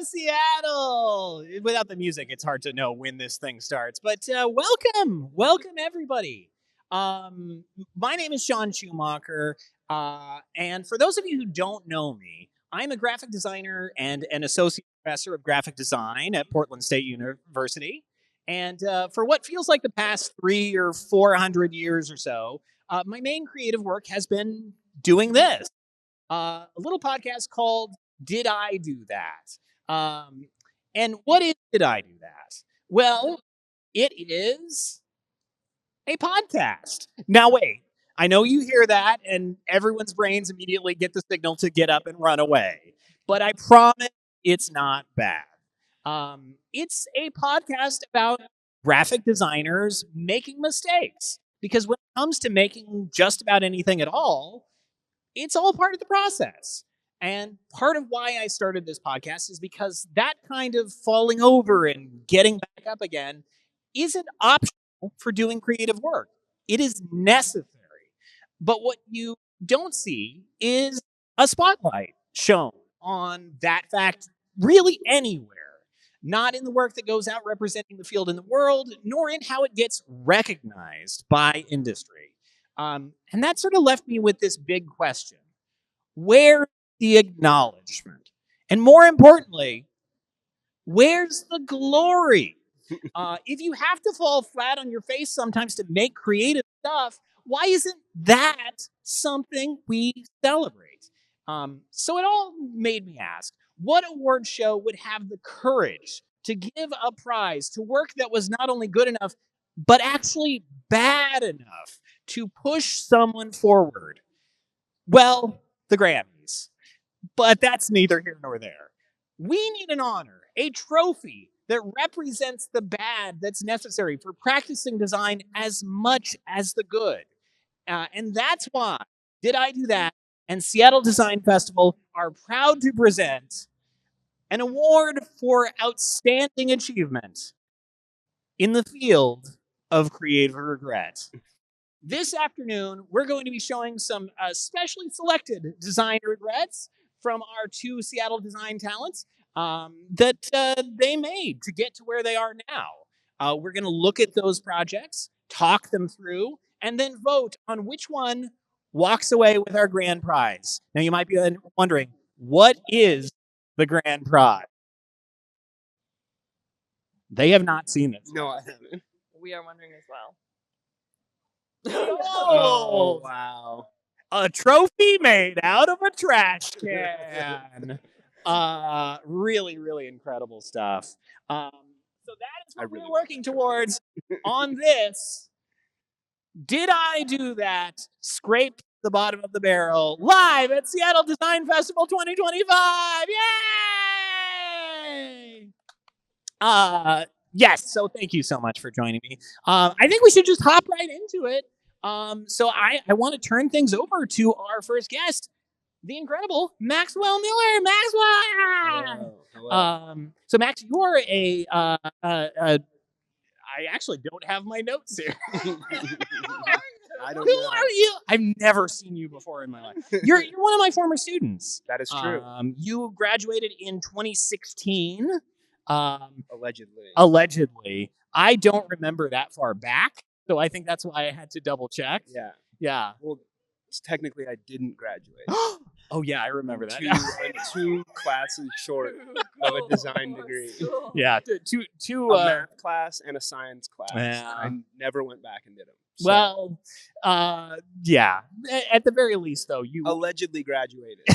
Seattle! Without the music, it's hard to know when this thing starts. But welcome everybody. My name is Sean Schumacher, and for those of you who don't know me, I'm a graphic designer and an associate professor of graphic design at Portland State University. And for what feels like the past 300 or 400 years or so, my main creative work has been doing this. A little podcast called Did I Do That? And what is Did I Do That? Well, it is a podcast. Now, wait, I know you hear that, and everyone's brains immediately get the signal to get up and run away. But I promise it's not bad. It's a podcast about graphic designers making mistakes. Because when it comes to making just about anything at all, it's all part of the process. And part of why I started this podcast is because that kind of falling over and getting back up again isn't optional for doing creative work. It is necessary. But what you don't see is a spotlight shown on that fact really anywhere. Not in the work that goes out representing the field in the world, nor in how it gets recognized by industry. And that sort of left me with this big question. Where's the acknowledgement? And more importantly, where's the glory? If you have to fall flat on your face sometimes to make creative stuff, why isn't that something we celebrate? So it all made me ask, what award show would have the courage to give a prize to work that was not only good enough, but actually bad enough to push someone forward? Well, the Grammys. But that's neither here nor there. We need an honor, a trophy that represents the bad that's necessary for practicing design as much as the good. And that's why Did I Do That? And Seattle Design Festival are proud to present an award for outstanding achievement in the field of creative regret. This afternoon, we're going to be showing some specially selected design regrets from our two Seattle design talents that they made to get to where they are now. We're going to look at those projects, talk them through, and then vote on which one walks away with our grand prize. Now, you might be wondering, what is the grand prize? They have not seen it. No, I haven't. We are wondering as well. Oh, wow. A trophy made out of a trash can. Really, really incredible stuff. So that is what we're working towards on this. Did I Do That? Scrape the bottom of the barrel live at Seattle Design Festival 2025. Yay! Yes, so thank you so much for joining me. I think we should just hop right into it. So I want to turn things over to our first guest, the incredible Maxwell Miller. Maxwell! Hello. So Max, you are I actually don't have my notes here. I don't Who know. are you? I've never seen you before in my life. You're one of my former students. That is true. You graduated in 2016. Allegedly. Allegedly. I don't remember that far back, so I think that's why I had to double check. Yeah. Yeah. Well, technically, I didn't graduate. Oh yeah, I remember that. I'm 2 classes short of a design degree. Yeah, two A math class and a science class. Yeah. I never went back and did them. So, Well, yeah. At the very least, though, you allegedly graduated.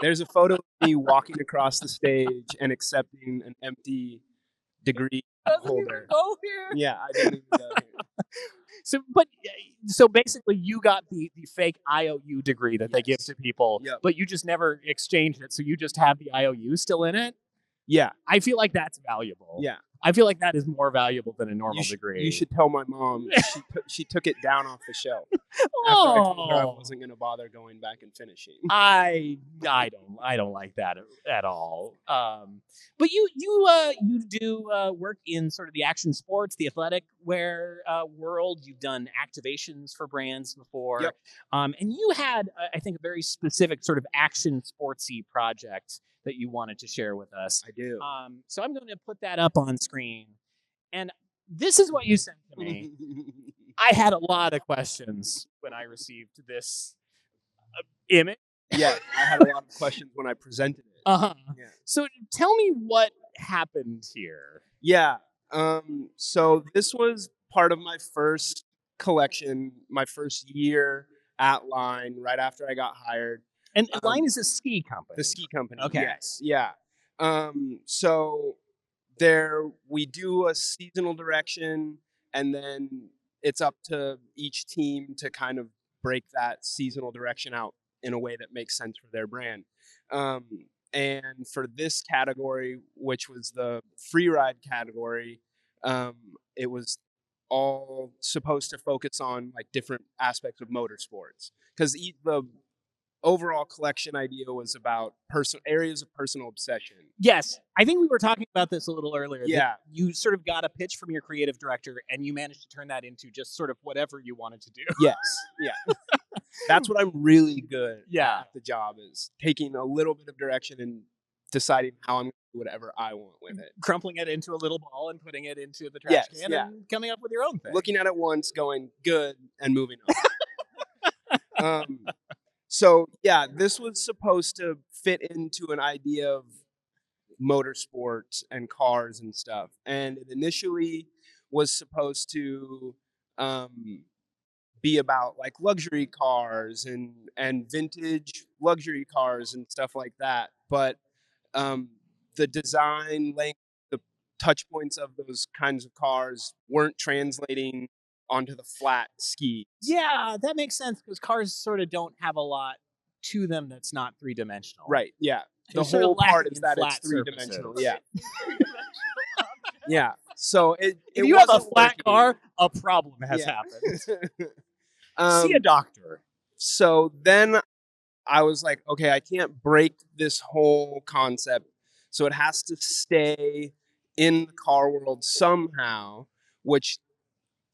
There's a photo of me walking across the stage and accepting an empty degree holder. Go here. Yeah, I didn't even go here. So basically, you got the fake IOU degree that they give Yes. to people, Yep. but you just never exchanged it. So you just have the IOU still in it. Yeah. I feel like that's valuable. Yeah. I feel like that is more valuable than a normal degree. You should tell my mom. She took it down off the shelf after I told her I wasn't going to bother going back and finishing. I don't like that at all. But you do work in sort of the action sports, the athletic wear world. You've done activations for brands before. Yep. And you had I think a very specific sort of action sportsy project that you wanted to share with us. I do. So I'm going to put that up on screen. And this is what you sent to me. I had a lot of questions when I received this image. Yeah, I had a lot of questions when I presented it. Uh-huh. Yeah. So tell me what happened here. Yeah. So this was part of my first collection, my first year at Line, right after I got hired. And Line is a ski company. The ski company. Okay. Yes. Yeah. So we do a seasonal direction, and then it's up to each team to kind of break that seasonal direction out in a way that makes sense for their brand. And for this category, which was the free ride category, it was all supposed to focus on like different aspects of motorsports, because the overall collection idea was about areas of personal obsession. Yes, I think we were talking about this a little earlier. Yeah, you sort of got a pitch from your creative director, and you managed to turn that into just sort of whatever you wanted to do. Yes, yeah. That's what I'm really good Yeah. at the job, is taking a little bit of direction and deciding how I'm going to do whatever I want with it. Crumpling it into a little ball and putting it into the trash can and coming up with your own thing. Looking at it once, going, good, and moving on. So, yeah, this was supposed to fit into an idea of motorsports and cars and stuff. And it initially was supposed to be about like luxury cars and vintage luxury cars and stuff like that. But the design, length, the touch points of those kinds of cars weren't translating onto the flat skis. Yeah, that makes sense, because cars sort of don't have a lot to them that's not three-dimensional. Right, yeah. The They're whole part lacking is in that flat it's three-dimensional. surfaces. Yeah. Yeah. So if you have a wasn't flat working. car, a problem has happened. See a doctor. So then I was like, okay, I can't break this whole concept. So it has to stay in the car world somehow, which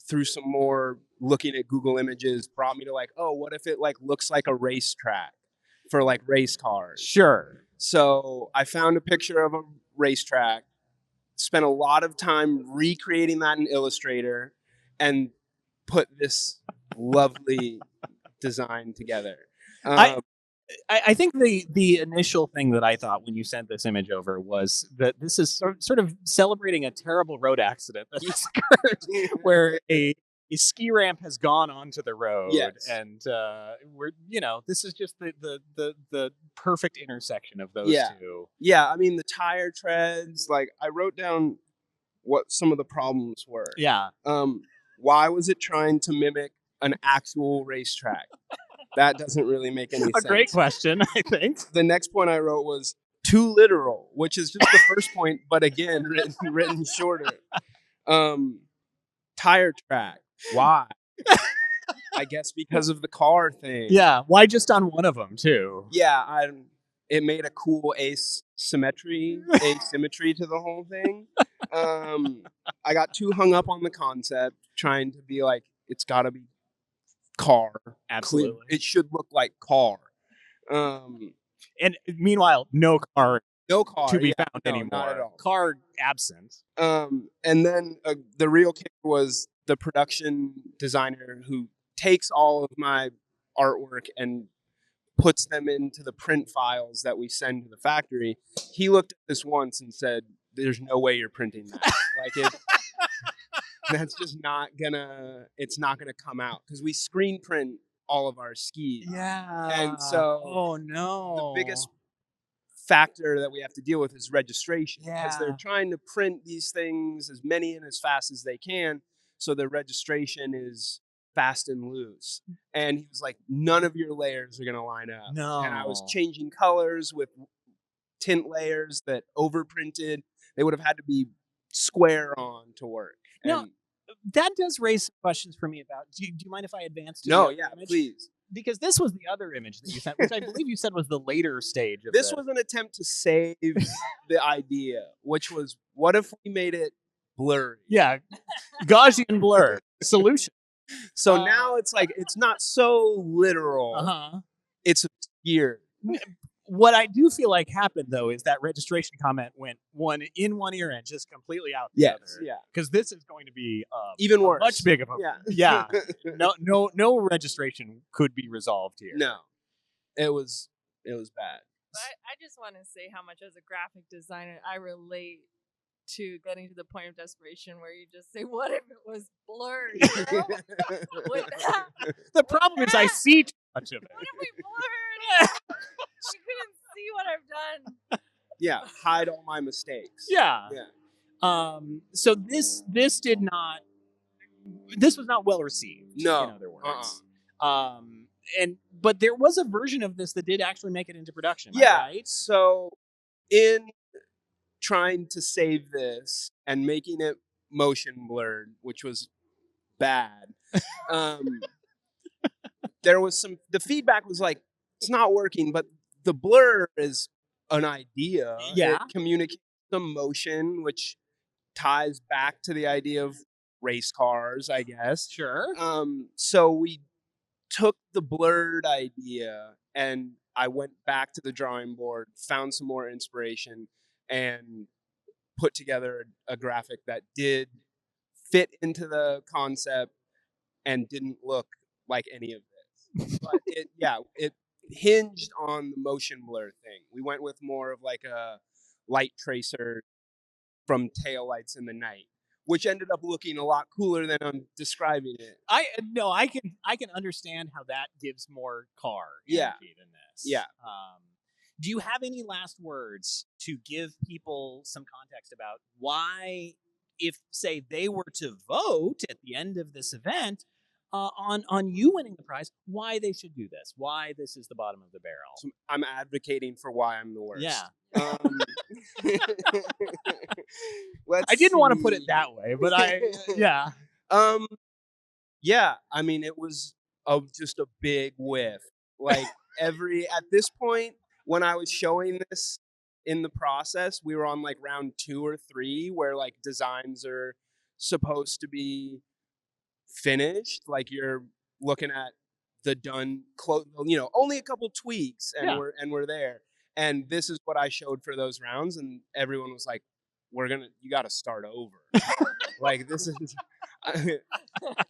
through some more looking at Google Images brought me to like, oh, what if it like looks like a racetrack for like race cars? Sure. So I found a picture of a racetrack, spent a lot of time recreating that in Illustrator, and put this lovely design together. I think the initial thing that I thought when you sent this image over was that this is sort of celebrating a terrible road accident that has occurred, where a ski ramp has gone onto the road, and this is just the perfect intersection of those two. Yeah, I mean the tire treads. Like I wrote down what some of the problems were. Yeah. Why was it trying to mimic an actual racetrack? That doesn't really make any sense. A great question, I think. The next point I wrote was too literal, which is just the first point, but again, written shorter. Tire track. Why? I guess because of the car thing. Yeah. Why just on one of them, too? Yeah. It made a cool asymmetry to the whole thing. I got too hung up on the concept, trying to be like, it's got to be car. Absolutely. It should look like car. And meanwhile, no car to be found anymore. Not at all. Car absent. And then the real kicker was the production designer who takes all of my artwork and puts them into the print files that we send to the factory. He looked at this once and said, there's no way you're printing that. Like that's just it's not gonna come out, because we screen print all of our skis. Yeah. And so oh no. The biggest factor that we have to deal with is registration, because Yeah. they're trying to print these things, as many and as fast as they can, so the registration is fast and loose. And he was like, none of your layers are gonna line up. No. And I was changing colors with tint layers that overprinted. They would have had to be square on to work. No, that does raise some questions for me about. Do you mind if I advance to No, the yeah, image? please. Because this was the other image that you sent, which I believe you said was the later stage of this. Was an attempt to save the idea, which was, what if we made it blurry? Yeah, Gaussian blur solution. So now it's like, it's not so literal. Uh-huh. It's obscure. What I do feel like happened though is that registration comment went one in one ear and just completely out the other. Yeah. Because this is going to be Even worse. much bigger of a Yeah. no registration could be resolved here. No, it was bad. But I just want to say how much as a graphic designer I relate to getting to the point of desperation where you just say, "What if it was blurred?" You know? The problem is I see too much of it. What if we blurred? You couldn't see what I've done. Yeah, hide all my mistakes. Yeah. Yeah. So this was not well received. No. In other words. But there was a version of this that did actually make it into production. Yeah. Right? So in trying to save this and making it motion blurred, which was bad, there was the feedback was like, it's not working, but the blur is an idea. Yeah. It communicates some motion, which ties back to the idea of race cars, I guess. Sure. So we took the blurred idea and I went back to the drawing board, found some more inspiration, and put together a graphic that did fit into the concept and didn't look like any of this. But it hinged on the motion blur thing. We went with more of like a light tracer from taillights in the night, which ended up looking a lot cooler than I'm describing it. I can understand how that gives more car energy than this. Yeah. Do you have any last words to give people some context about why, if say they were to vote at the end of this event on you winning the prize, why they should do this? Why this is the bottom of the barrel? So I'm advocating for why I'm the worst. Yeah. Let's I didn't want to put it see. that way, but yeah. Yeah, I mean, it was just a big whiff. Like at this point, when I was showing this in the process, we were on like round 2 or 3 where like designs are supposed to be finished. Like you're looking at the done, only a couple tweaks and we're there. And this is what I showed for those rounds, and everyone was like, you got to start over. Like, this is,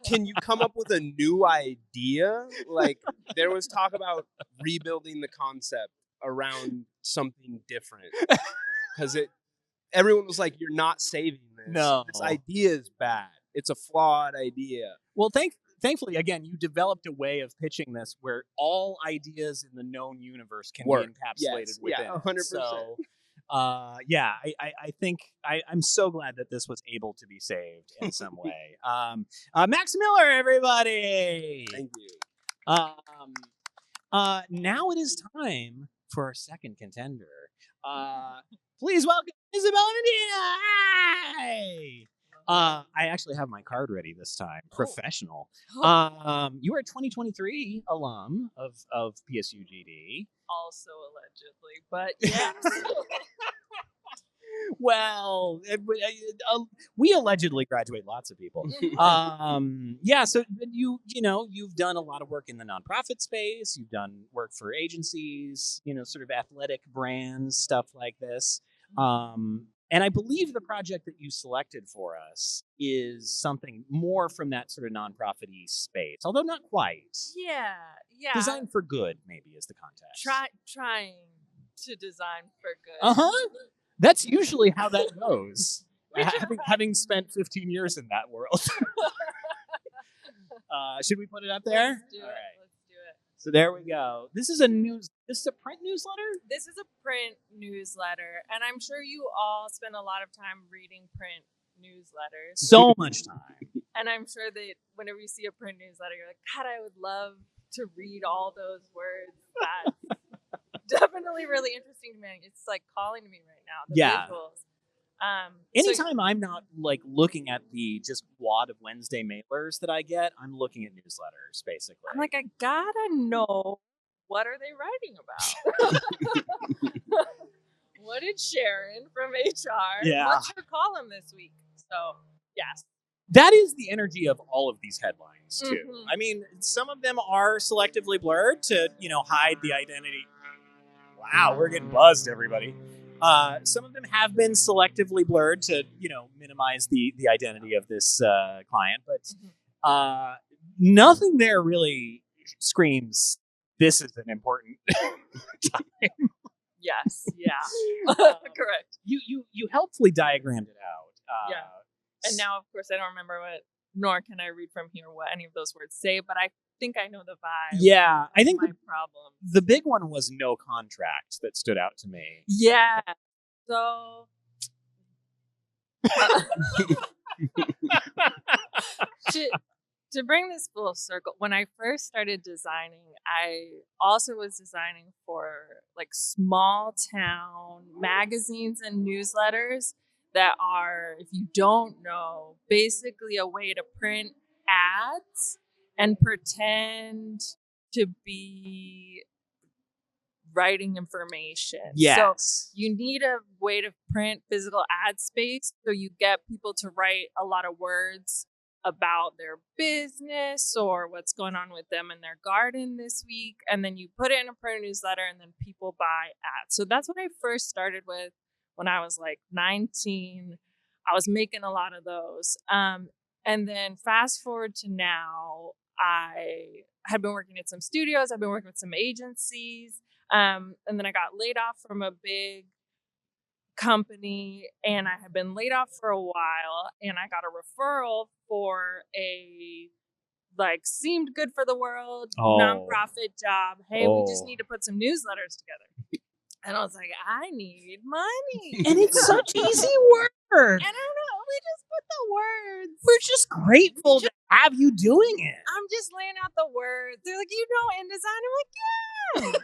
can you come up with a new idea? Like, there was talk about rebuilding the concept around something different. Because everyone was like, you're not saving this. No. This idea is bad. It's a flawed idea. Well, thankfully, again, you developed a way of pitching this where all ideas in the known universe can be encapsulated within. Yeah, 100%. So, I think I'm so glad that this was able to be saved in some way. Max Miller, everybody. Thank you. Now it is time for our second contender. Please welcome Isabella Medina. Hi. I actually have my card ready this time. Professional. You are a 2023 alum of PSU GD. Also allegedly, but yeah. Well, we allegedly graduate lots of people. So you've done a lot of work in the nonprofit space. You've done work for agencies, sort of athletic brands, stuff like this. And I believe the project that you selected for us is something more from that sort of nonprofit-y space, although not quite. Yeah. Design for good, maybe, is the context. Trying to design for good. That's usually how that goes. having spent 15 years in that world. Should we put it up there? Let's do it. So there we go. This is a print newsletter? This is a print newsletter, and I'm sure you all spend a lot of time reading print newsletters. So much time. And I'm sure that whenever you see a print newsletter, you're like, God, I would love to read all those words. That's definitely really interesting to me. It's like calling to me right now. The visuals. Anytime I'm not like looking at the just wad of Wednesday mailers that I get, I'm looking at newsletters, basically. I'm like, I gotta know, what are they writing about? What did Sharon from HR? What's her column this week? So, yes. That is the energy of all of these headlines, too. Mm-hmm. I mean, some of them are selectively blurred to, hide the identity. Wow, we're getting buzzed, everybody. Some of them have been selectively blurred to, minimize the identity of this client, but nothing there really screams this is an important time. Yes. Yeah. Correct. You helpfully diagrammed it out. Yeah. And now, of course, I don't remember nor can I read from here what any of those words say, but I think I know the vibe. Yeah, I think my problem. The big one was no contract that stood out to me. Yeah. So to bring this full circle, when I first started designing, I also was designing for like small town magazines and newsletters that are, if you don't know, basically a way to print ads and pretend to be writing information. Yes. So you need a way to print physical ad space so you get people to write a lot of words about their business or what's going on with them in their garden this week. And then you put it in a print newsletter and then people buy ads. So that's what I first started with when I was like 19. I was making a lot of those. And then fast forward to now, I had been working at some studios. I've been working with some agencies. And then I got laid off from a big company, and I had been laid off for a while, and I got a referral for a seemed good for the world nonprofit job. Hey, we just need to put some newsletters together. And I was like, I need money. And it's such easy work. And I don't know, we just put the words. We're just grateful to have you doing it. I'm just laying out the words. They're like, you know InDesign? I'm like, yeah.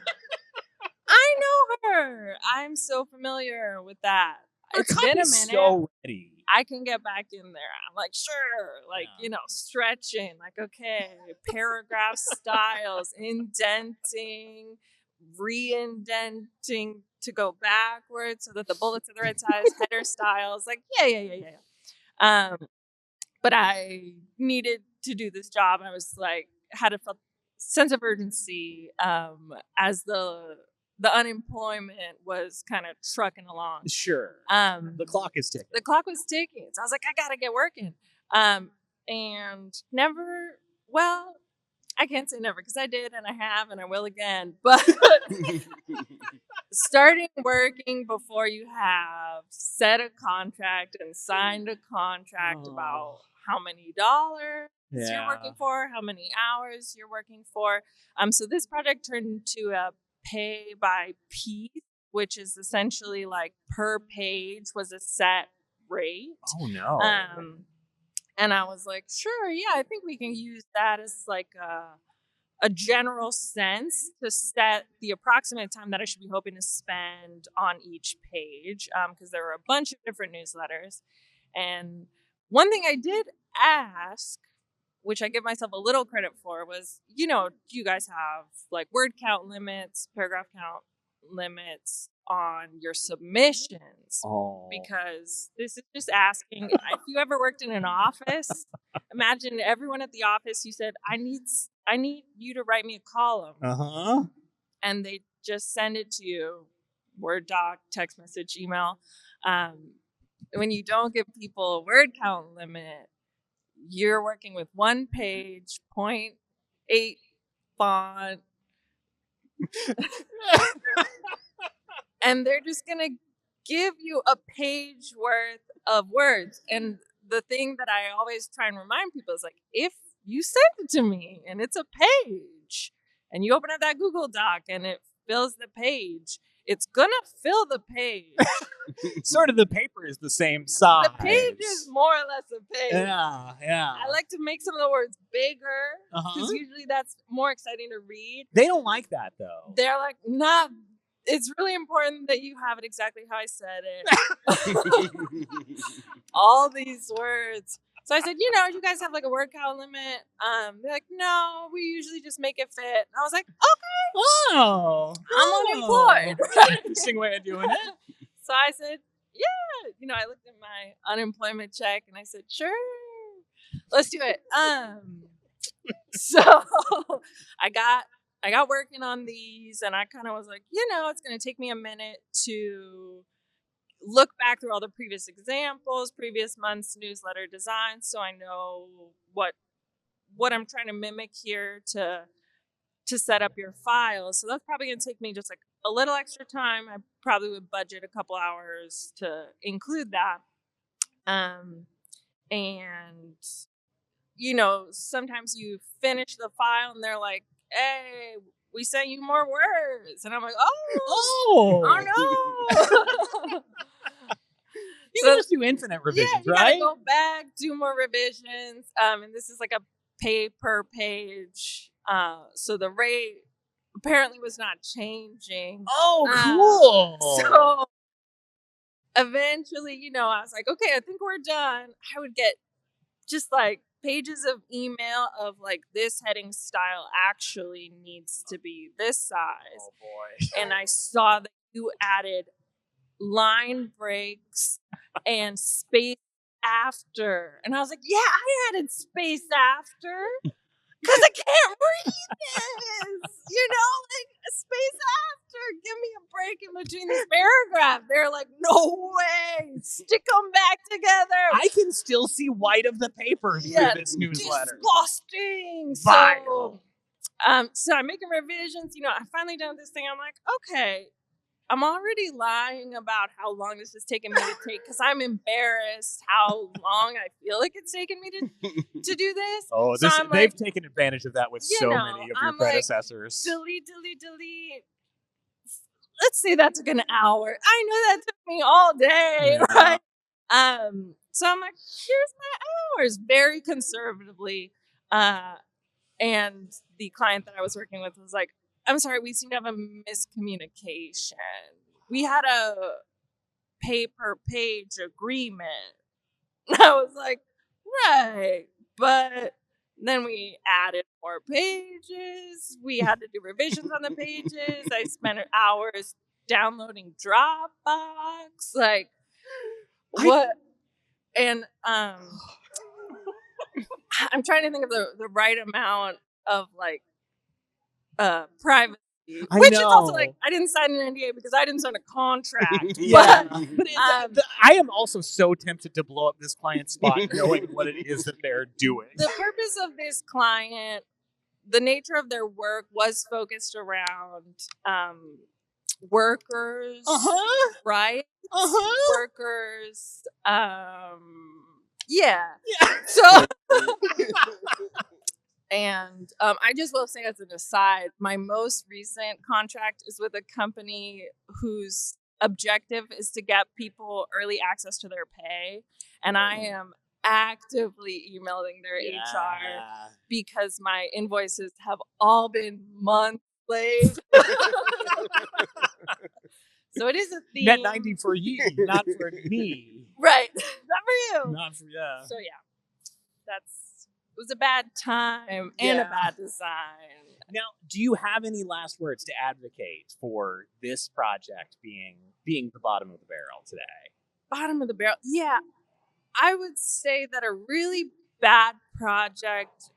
I know her. I'm so familiar with that. It's been a minute. So ready. I can get back in there. I'm like, sure. Stretching. Like, okay, paragraph styles, indenting, re-indenting to go backwards so that the bullets are the right size, header styles. Like, yeah. But I needed to do this job. I was like, had a sense of urgency as the unemployment was kind of trucking along. Sure. The clock is ticking. The clock was ticking. So I was like, I got to get working. And never, well, I can't say never because I did and I have and I will again. But starting working before you have set a contract and signed a contract about how many dollars you're working for, how many hours you're working for. So this project turned into a pay by piece, which is essentially like per page was a set rate. Oh no. And I was like, sure, yeah, I think we can use that as like a general sense to set the approximate time that I should be hoping to spend on each page, because there were a bunch of different newsletters. And one thing I did ask, which I give myself a little credit for, was, you guys have like word count limits, paragraph count limits on your submissions. Because this is just asking, if you ever worked in an office, imagine everyone at the office, you said, I need you to write me a column. And they just send it to you, Word doc, text message, email. When you don't give people a word count limit, you're working with one page, 0.8 font. And they're just going to give you a page worth of words. And the thing that I always try and remind people is like, if you send it to me and it's a page and you open up that Google Doc and it fills the page, it's going to fill the page. Sort of the paper is the same size. The page is more or less a page. Yeah. I like to make some of the words bigger because usually that's more exciting to read. They don't like that though. They're like, nah, it's really important that you have it exactly how I said it. All these words. So I said, you guys have like a word count limit. They're like, no, we usually just make it fit. And I was like, okay. I'm unemployed. Interesting way of doing it. So I said, yeah. I looked at my unemployment check and I said, sure, let's do it. So I got I got working on these, and I kind of was like, it's going to take me a minute to look back through all the previous examples, previous month's newsletter designs, so I know what I'm trying to mimic here to set up your files. So that's probably going to take me just like a little extra time. I probably would budget a couple hours to include that. And sometimes you finish the file and they're like, hey, we sent you more words. And I'm like, oh no. You can just do infinite revisions, you right? gotta go back, do more revisions. And this is like a pay per page. So the rate apparently was not changing. Oh, cool. So eventually, I was like, okay, I think we're done. I would get just like pages of email of like, this heading style actually needs to be this size. Oh boy. And I saw that you added line breaks and space after. And I was like, yeah, I added space after because I can't read this. Like space after. Give me a break in between this paragraph. They're like, no way. Stick them back together. I can still see white of the paper through this newsletter. Disgusting. Vile. So I'm making revisions. I finally done this thing. I'm like, okay, I'm already lying about how long this is taking me to take because I'm embarrassed how long I feel like it's taken me to do this. Oh, so they've taken advantage of that with so many of your I'm predecessors. Like, delete. Let's say that took an hour. I know that took me all day, right? So I'm like, here's my hours, very conservatively. And the client that I was working with was like, I'm sorry, we seem to have a miscommunication. We had a pay per page agreement. And I was like, right. But then we added more pages. We had to do revisions on the pages. I spent hours downloading Dropbox. Like, what? And I'm trying to think of the right amount of like privacy. Which is also like, I didn't sign an NDA because I didn't sign a contract. Yeah. But I am also so tempted to blow up this client's spot knowing what it is that they're doing. The purpose of this client, the nature of their work was focused around workers, right? Workers, yeah. So... And I just will say as an aside, my most recent contract is with a company whose objective is to get people early access to their pay. And I am actively emailing their HR because my invoices have all been months late. So it is a theme. Net 90 for you, not for me. Right. Not for you. Not for, So yeah. It was a bad time and a bad design. Now, do you have any last words to advocate for this project being the bottom of the barrel today? Bottom of the barrel? Yeah. I would say that a really bad project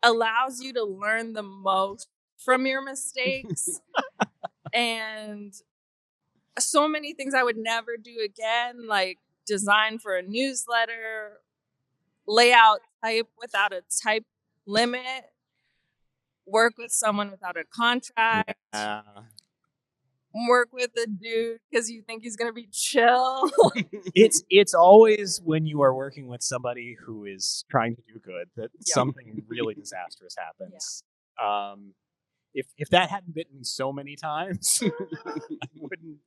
allows you to learn the most from your mistakes. And so many things I would never do again, like design for a newsletter, layout type without a type limit, work with someone without a contract, work with a dude because you think he's going to be chill. It's always when you are working with somebody who is trying to do good that something really disastrous happens. Yeah. If that hadn't bitten me so many times, I wouldn't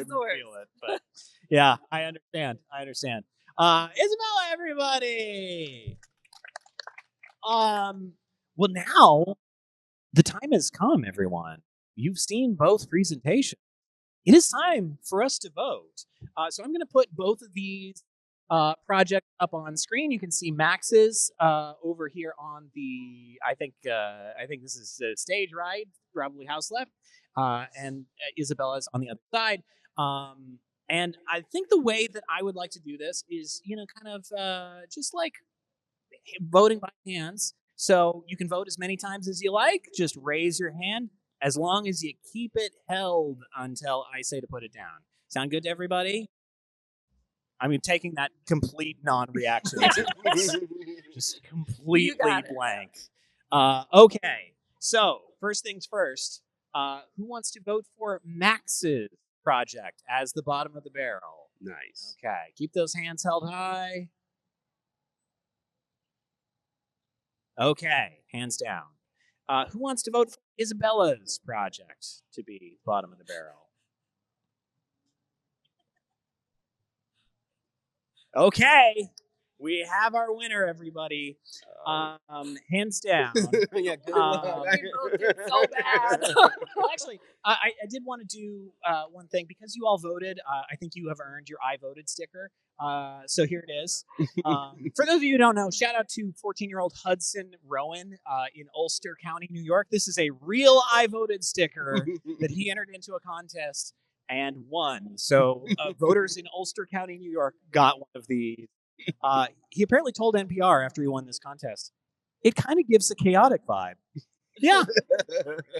feel it. But yeah, I understand. Isabella, everybody. Well, now the time has come, everyone. You've seen both presentations. It is time for us to vote. So I'm going to put both of these projects up on screen. You can see Max's over here on the. I think this is stage right, probably house left, and Isabella's on the other side. And I think the way that I would like to do this is, kind of just like voting by hands. So you can vote as many times as you like. Just raise your hand as long as you keep it held until I say to put it down. Sound good to everybody? I'm taking that complete non-reaction to this. Just completely blank. Okay, so first things first. Who wants to vote for Max's project as the bottom of the barrel? Nice. Okay, keep those hands held high. Okay, hands down. Who wants to vote for Isabella's project to be bottom of the barrel? Okay, we have our winner, everybody. Hands down. Yeah, good We both did so bad. Well, actually, I did want to do one thing. Because you all voted, I think you have earned your I voted sticker. So here it is. For those of you who don't know, shout out to 14-year-old Hudson Rowan in Ulster County, New York. This is a real I voted sticker that he entered into a contest and won. So voters in Ulster County, New York got one of these. He apparently told NPR after he won this contest, it kind of gives a chaotic vibe. Yeah.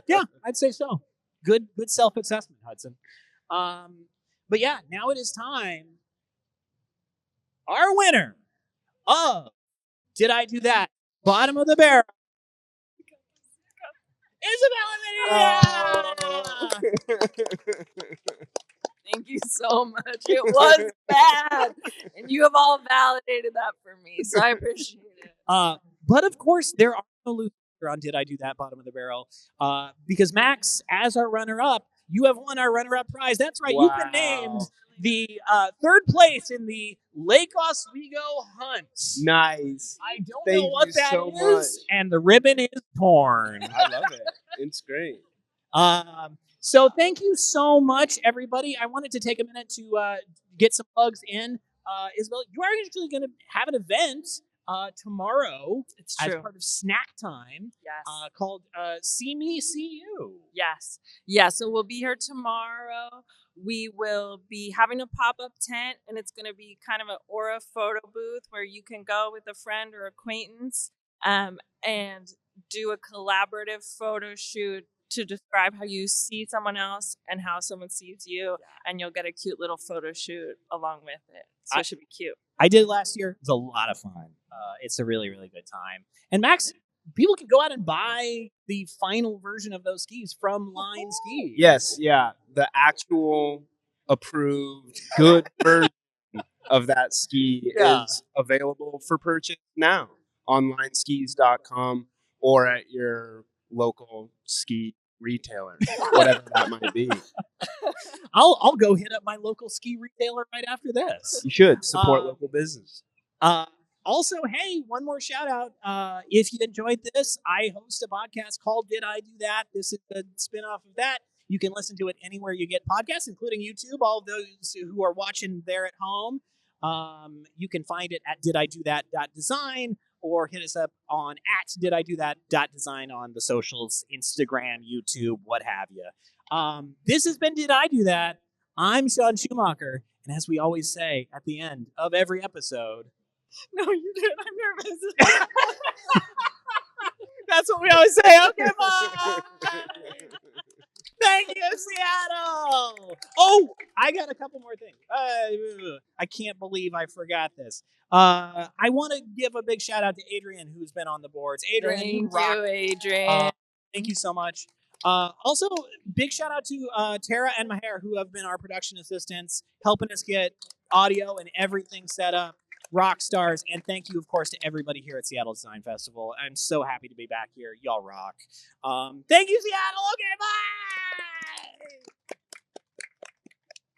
Yeah, I'd say so. Good self-assessment, Hudson. But yeah, now it is time. Our winner of Did I Do That? Bottom of the barrel. Isabella Medina! Thank you so much. It was bad. And you have all validated that for me. So I appreciate it. But of course, there are no losers on Did I Do That? Bottom of the barrel. Because Max, as our runner-up, you have won our runner-up prize. That's right. Wow. You've been named the third place in the Lake Oswego Hunt. Nice. I don't Thank know what you that so is, much. and the ribbon is torn. I love it. It's great. So thank you so much, everybody. I wanted to take a minute to get some plugs in. Isabel, you are actually going to have an event tomorrow It's as true. part of Snack Time Yes. called See Me, See You. Yes. Yeah. So we'll be here tomorrow. We will be having a pop-up tent, and it's going to be kind of an aura photo booth where you can go with a friend or acquaintance and do a collaborative photo shoot to describe how you see someone else and how someone sees you, and you'll get a cute little photo shoot along with it. So it should be cute. I did it last year. It was a lot of fun. It's a really, really good time. And Max, people can go out and buy the final version of those skis from Line Ski. Yes, yeah. The actual approved good version of that ski is available for purchase now on lineskis.com or at your local ski retailer, whatever that might be. I'll go hit up my local ski retailer right after this. You should support local business. Also, hey, one more shout out. If you enjoyed this, I host a podcast called Did I Do That? This is a spinoff of that. You can listen to it anywhere you get podcasts, including YouTube. All of those who are watching there at home, you can find it at dididoThat.design or hit us up on at dididoThat.design on the socials, Instagram, YouTube, what have you. This has been Did I Do That? I'm Sean Schumacher, and as we always say at the end of every episode, No, you didn't. I'm nervous. that's what we always say. Okay, bye. Thank you, Seattle. Oh, I got a couple more things. I can't believe I forgot this. I want to give a big shout out to Adrian, who's been on the boards. Adrian, Thank rock. you, Adrian. Thank you so much. Also, big shout out to Tara and Maher, who have been our production assistants, helping us get audio and everything set up. Rock stars. And thank you, of course, to everybody here at Seattle Design Festival. I'm so happy to be back here. Y'all rock. Thank you, Seattle. Okay, bye.